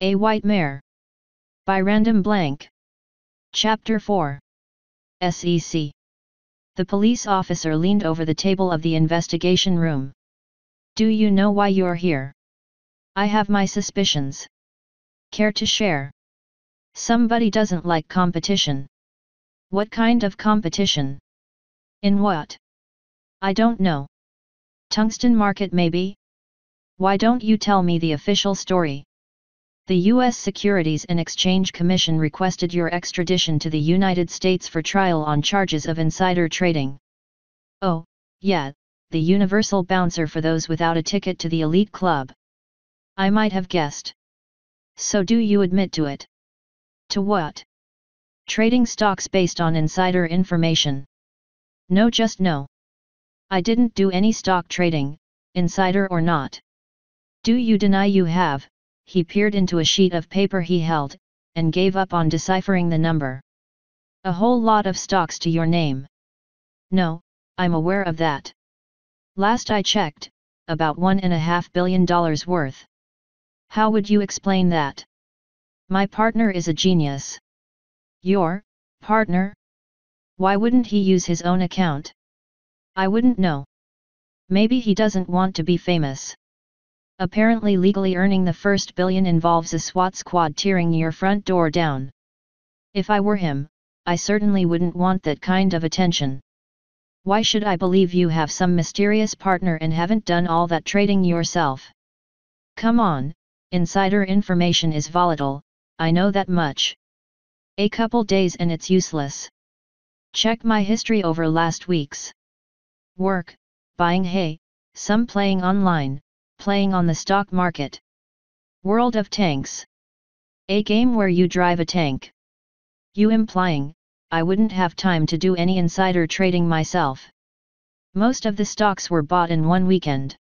A White Mare. By Random Blank. Chapter 4. SEC. The police officer leaned over the table of the investigation room. Do you know why you're here? I have my suspicions. Care to share? Somebody doesn't like competition. What kind of competition? In what? I don't know. Tungsten market maybe? Why don't you tell me the official story? The U.S. Securities and Exchange Commission requested your extradition to the United States for trial on charges of insider trading. Oh, yeah, the universal bouncer for those without a ticket to the elite club. I might have guessed. So do you admit to it? To what? Trading stocks based on insider information. No, just no. I didn't do any stock trading, insider or not. Do you deny you have? He peered into a sheet of paper he held, and gave up on deciphering the number. A whole lot of stocks to your name. No, I'm aware of that. Last I checked, about $1.5 billion worth. How would you explain that? My partner is a genius. Your partner? Why wouldn't he use his own account? I wouldn't know. Maybe he doesn't want to be famous. Apparently legally earning the first billion involves a SWAT squad tearing your front door down. If I were him, I certainly wouldn't want that kind of attention. Why should I believe you have some mysterious partner and haven't done all that trading yourself? Come on, insider information is volatile, I know that much. A couple days and it's useless. Check my history over last week's work, buying hay, some playing online, playing on the stock market. World of Tanks. A game where you drive a tank. You implying, I wouldn't have time to do any insider trading myself. Most of the stocks were bought in one weekend.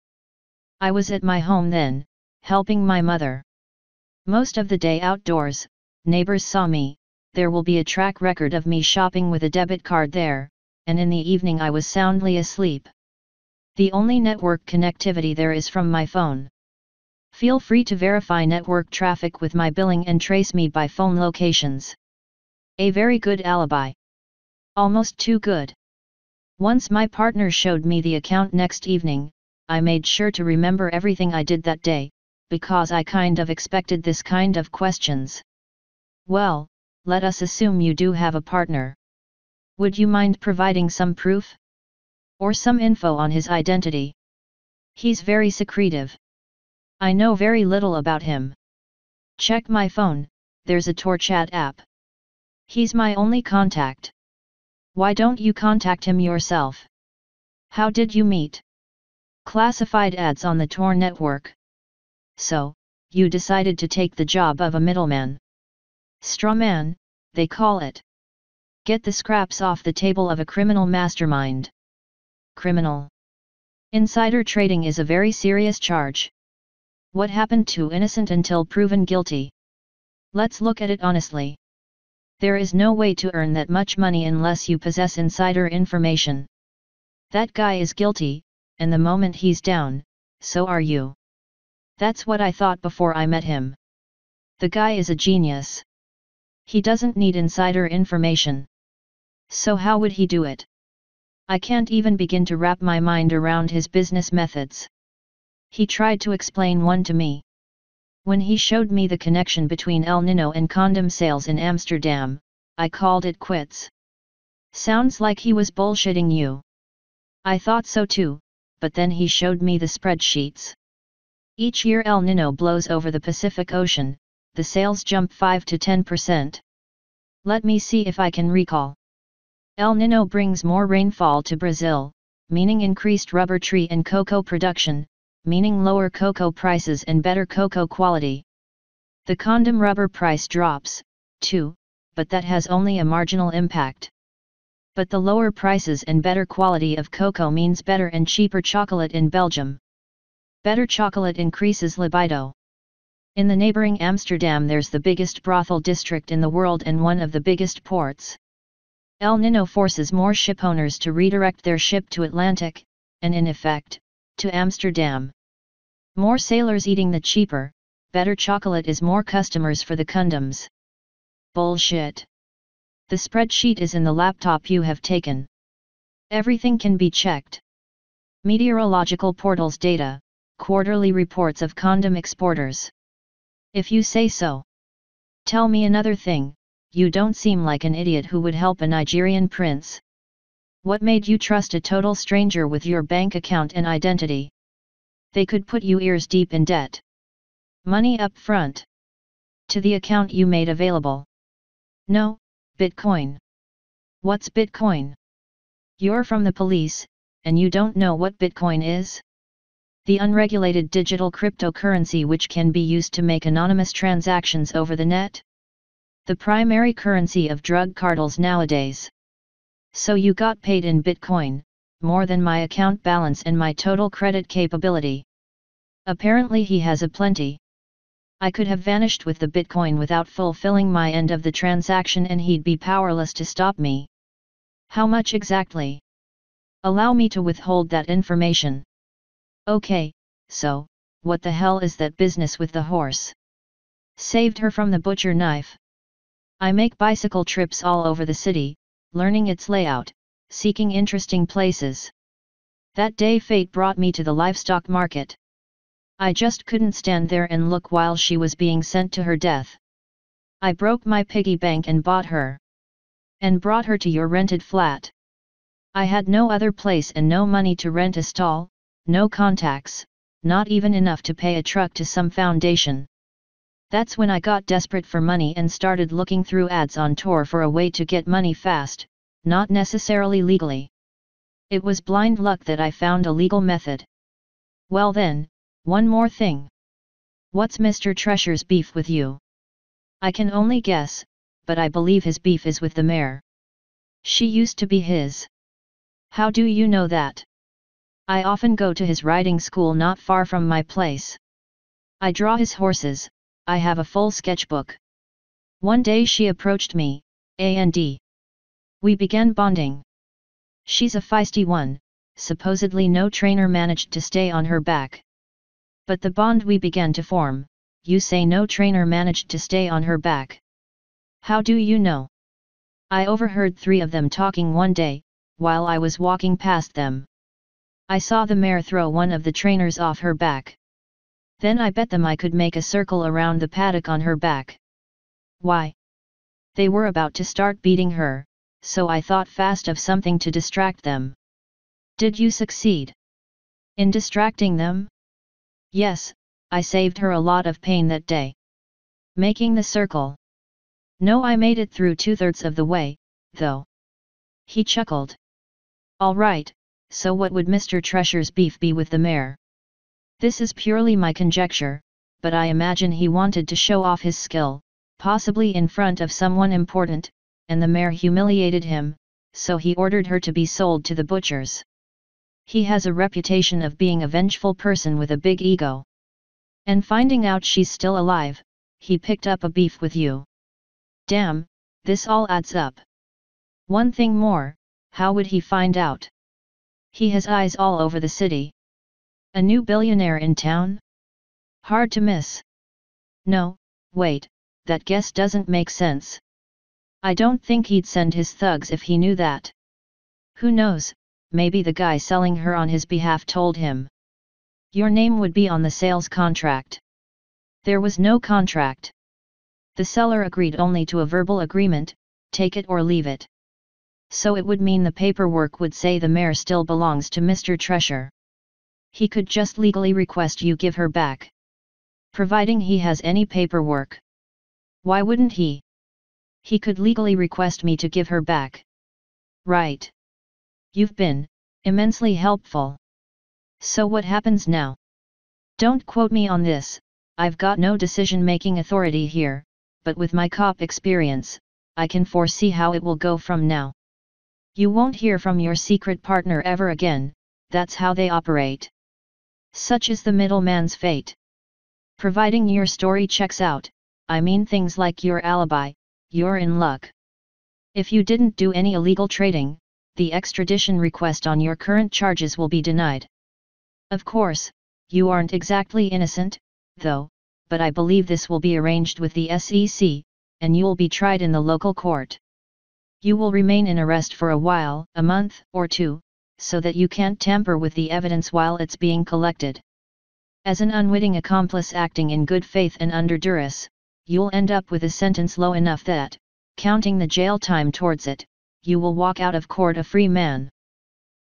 I was at my home then, helping my mother. Most of the day outdoors, neighbors saw me, there will be a track record of me shopping with a debit card there, and in the evening I was soundly asleep. The only network connectivity there is from my phone. Feel free to verify network traffic with my billing and trace me by phone locations. A very good alibi. Almost too good. Once my partner showed me the account next evening, I made sure to remember everything I did that day, because I kind of expected this kind of questions. Well, let us assume you do have a partner. Would you mind providing some proof? Or some info on his identity? He's very secretive. I know very little about him. Check my phone, there's a TorChat app. He's my only contact. Why don't you contact him yourself? How did you meet? Classified ads on the Tor network. So, you decided to take the job of a middleman. Strawman, they call it. Get the scraps off the table of a criminal mastermind. Criminal. Insider trading is a very serious charge. What happened to innocent until proven guilty? Let's look at it honestly. There is no way to earn that much money unless you possess insider information. That guy is guilty, and the moment he's down, so are you. That's what I thought before I met him. The guy is a genius. He doesn't need insider information. So how would he do it? I can't even begin to wrap my mind around his business methods. He tried to explain one to me. When he showed me the connection between El Nino and condom sales in Amsterdam, I called it quits. Sounds like he was bullshitting you. I thought so too, but then he showed me the spreadsheets. Each year El Nino blows over the Pacific Ocean, the sales jump 5 to 10%. Let me see if I can recall. El Nino brings more rainfall to Brazil, meaning increased rubber tree and cocoa production, meaning lower cocoa prices and better cocoa quality. The condom rubber price drops, too, but that has only a marginal impact. But the lower prices and better quality of cocoa means better and cheaper chocolate in Belgium. Better chocolate increases libido. In the neighboring Amsterdam there's the biggest brothel district in the world and one of the biggest ports. El Nino forces more shipowners to redirect their ship to Atlantic, and in effect, to Amsterdam. More sailors eating the cheaper, better chocolate is more customers for the condoms. Bullshit. The spreadsheet is in the laptop you have taken. Everything can be checked. Meteorological portals data, quarterly reports of condom exporters. If you say so. Tell me another thing, you don't seem like an idiot who would help a Nigerian prince. What made you trust a total stranger with your bank account and identity? They could put you ears deep in debt. Money up front. To the account you made available. No, Bitcoin. What's Bitcoin? You're from the police, and you don't know what Bitcoin is? The unregulated digital cryptocurrency which can be used to make anonymous transactions over the net? The primary currency of drug cartels nowadays. So you got paid in Bitcoin, more than my account balance and my total credit capability. Apparently he has a plenty. I could have vanished with the Bitcoin without fulfilling my end of the transaction and he'd be powerless to stop me. How much exactly? Allow me to withhold that information. Okay, so, what the hell is that business with the horse? Saved her from the butcher knife. I make bicycle trips all over the city, learning its layout, seeking interesting places. That day fate brought me to the livestock market. I just couldn't stand there and look while she was being sent to her death. I broke my piggy bank and bought her. And brought her to your rented flat. I had no other place and no money to rent a stall, no contacts, not even enough to pay a truck to some foundation. That's when I got desperate for money and started looking through ads on Tor for a way to get money fast, not necessarily legally. It was blind luck that I found a legal method. Well then, one more thing. What's Mr. Treasure's beef with you? I can only guess, but I believe his beef is with the mare. She used to be his. How do you know that? I often go to his riding school not far from my place. I draw his horses, I have a full sketchbook. One day she approached me, and we began bonding. She's a feisty one, supposedly no trainer managed to stay on her back. But the bond we began to form, you say no trainer managed to stay on her back. How do you know? I overheard 3 of them talking one day, while I was walking past them. I saw the mare throw one of the trainers off her back. Then I bet them I could make a circle around the paddock on her back. Why? They were about to start beating her, so I thought fast of something to distract them. Did you succeed in distracting them? Yes, I saved her a lot of pain that day. Making the circle. No, I made it through 2/3 of the way, though. He chuckled. All right, so what would Mr. Treasure's beef be with the mare? This is purely my conjecture, but I imagine he wanted to show off his skill, possibly in front of someone important, and the mare humiliated him, so he ordered her to be sold to the butchers. He has a reputation of being a vengeful person with a big ego. And finding out she's still alive, he picked up a beef with you. Damn, this all adds up. One thing more, how would he find out? He has eyes all over the city. A new billionaire in town? Hard to miss. No, wait, that guess doesn't make sense. I don't think he'd send his thugs if he knew that. Who knows, maybe the guy selling her on his behalf told him. Your name would be on the sales contract. There was no contract. The seller agreed only to a verbal agreement, take it or leave it. So it would mean the paperwork would say the mare still belongs to Mr. Treasure. He could just legally request you give her back. Providing he has any paperwork. Why wouldn't he? He could legally request me to give her back. Right. You've been immensely helpful. So what happens now? Don't quote me on this, I've got no decision-making authority here, but with my cop experience, I can foresee how it will go from now. You won't hear from your secret partner ever again, that's how they operate. Such is the middleman's fate. Providing your story checks out, I mean things like your alibi, you're in luck. If you didn't do any illegal trading, the extradition request on your current charges will be denied. Of course, you aren't exactly innocent, though, but I believe this will be arranged with the SEC, and you'll be tried in the local court. You will remain in arrest for a while, a month or two, so that you can't tamper with the evidence while it's being collected. As an unwitting accomplice acting in good faith and under duress, you'll end up with a sentence low enough that, counting the jail time towards it, you will walk out of court a free man.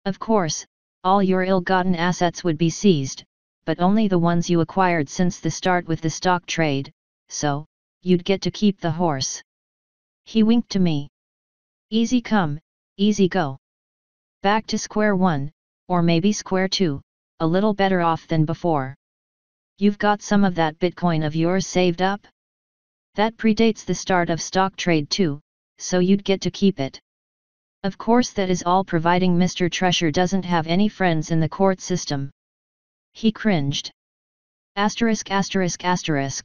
Of course, all your ill-gotten assets would be seized, but only the ones you acquired since the start with the stock trade, so, you'd get to keep the horse. He winked to me. Easy come, easy go. Back to square one, or maybe square two, a little better off than before. You've got some of that Bitcoin of yours saved up? That predates the start of stock trade too, so you'd get to keep it. Of course that is all providing Mr. Treasure doesn't have any friends in the court system. He cringed. ******,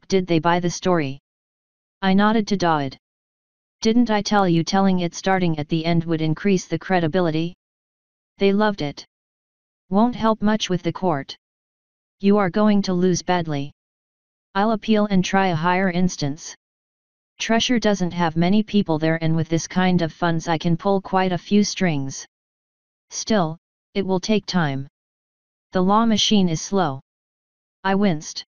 did they buy the story? I nodded to Dawood. Didn't I tell you telling it starting at the end would increase the credibility? They loved it. Won't help much with the court. You are going to lose badly. I'll appeal and try a higher instance. Treasure doesn't have many people there, and with this kind of funds I can pull quite a few strings. Still, it will take time. The law machine is slow. I winced.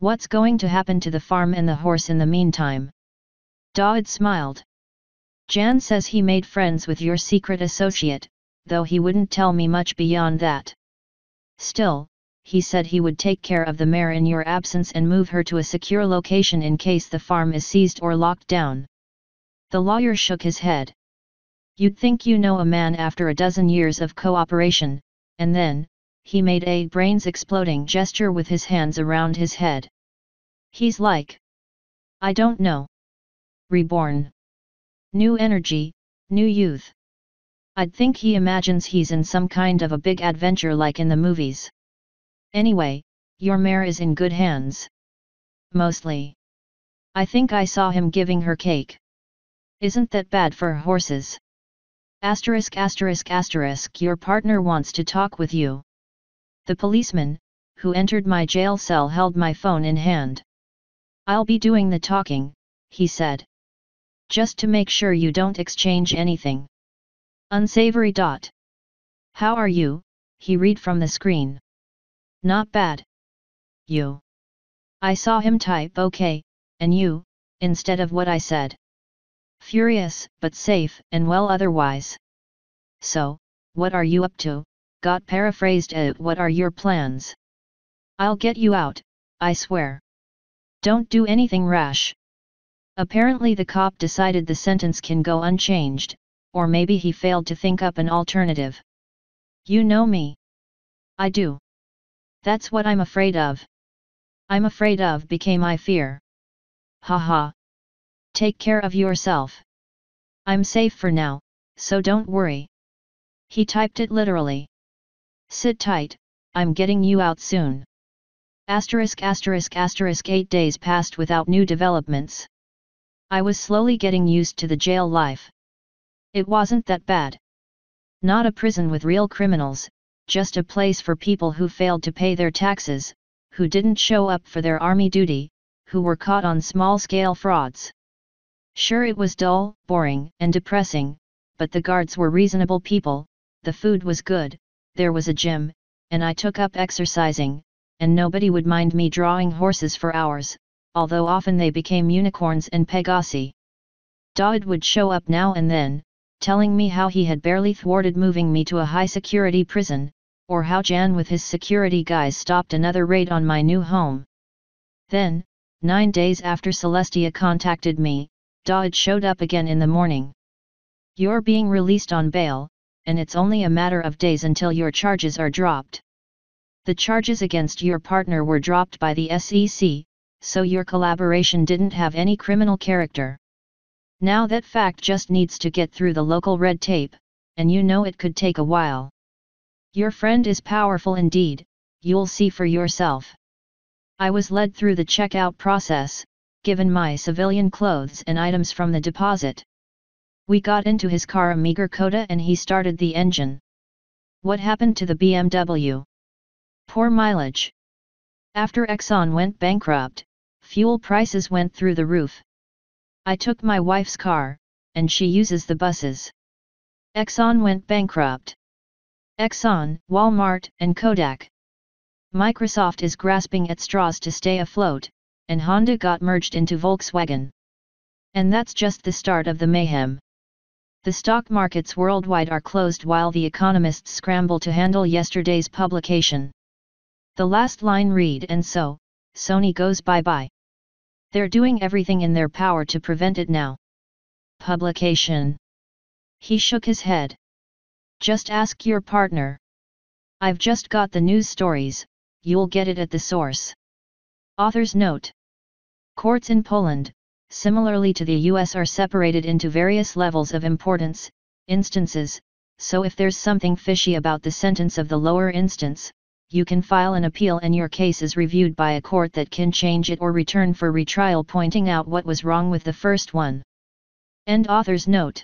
What's going to happen to the farm and the horse in the meantime? Dawood smiled. Jan says he made friends with your secret associate, though he wouldn't tell me much beyond that. Still, he said he would take care of the mare in your absence and move her to a secure location in case the farm is seized or locked down. The lawyer shook his head. You'd think you know a man after a dozen years of cooperation, and then, he made a brains-exploding gesture with his hands around his head. He's like, I don't know. Reborn. New energy, new youth. I'd think he imagines he's in some kind of a big adventure like in the movies. Anyway, your mare is in good hands. Mostly. I think I saw him giving her cake. Isn't that bad for horses? *****, your partner wants to talk with you. The policeman, who entered my jail cell, held my phone in hand. I'll be doing the talking, he said. Just to make sure you don't exchange anything. Unsavory. How are you? He read from the screen. Not bad. You. I saw him type okay, and you, instead of what I said. Furious, but safe and well otherwise. So, what are you up to? Got paraphrased. What are your plans? I'll get you out, I swear. Don't do anything rash. Apparently the cop decided the sentence can go unchanged, or maybe he failed to think up an alternative. You know me. I do. That's what I'm afraid of. I'm afraid of became my fear. Haha. Take care of yourself. I'm safe for now, so don't worry. He typed it literally. Sit tight, I'm getting you out soon. *****, 8 days passed without new developments. I was slowly getting used to the jail life. It wasn't that bad. Not a prison with real criminals, just a place for people who failed to pay their taxes, who didn't show up for their army duty, who were caught on small-scale frauds. Sure, it was dull, boring, and depressing, but the guards were reasonable people, the food was good, there was a gym, and I took up exercising, and nobody would mind me drawing horses for hours, although often they became unicorns and Pegasi. Dawood would show up now and then, telling me how he had barely thwarted moving me to a high-security prison, or how Jan with his security guys stopped another raid on my new home. Then, 9 days after Celestia contacted me, Dawood showed up again in the morning. You're being released on bail, and it's only a matter of days until your charges are dropped. The charges against your partner were dropped by the SEC, so your collaboration didn't have any criminal character. Now that fact just needs to get through the local red tape, and you know it could take a while. Your friend is powerful indeed, you'll see for yourself. I was led through the checkout process, given my civilian clothes and items from the deposit. We got into his car, a meager Coda, and he started the engine. What happened to the BMW? Poor mileage. After Exxon went bankrupt, Fuel prices went through the roof. I took my wife's car, and she uses the buses. Exxon went bankrupt. Exxon, Walmart, and Kodak. Microsoft is grasping at straws to stay afloat, and Honda got merged into Volkswagen. And that's just the start of the mayhem. The stock markets worldwide are closed while the economists scramble to handle yesterday's publication. The last line read, and so, Sony goes bye-bye. They're doing everything in their power to prevent it now. Publication. He shook his head. Just ask your partner. I've just got the news stories, you'll get it at the source. Author's note. Courts in Poland, similarly to the US, are separated into various levels of importance, instances, so if there's something fishy about the sentence of the lower instance, you can file an appeal and your case is reviewed by a court that can change it or return for retrial, pointing out what was wrong with the first one. End author's note.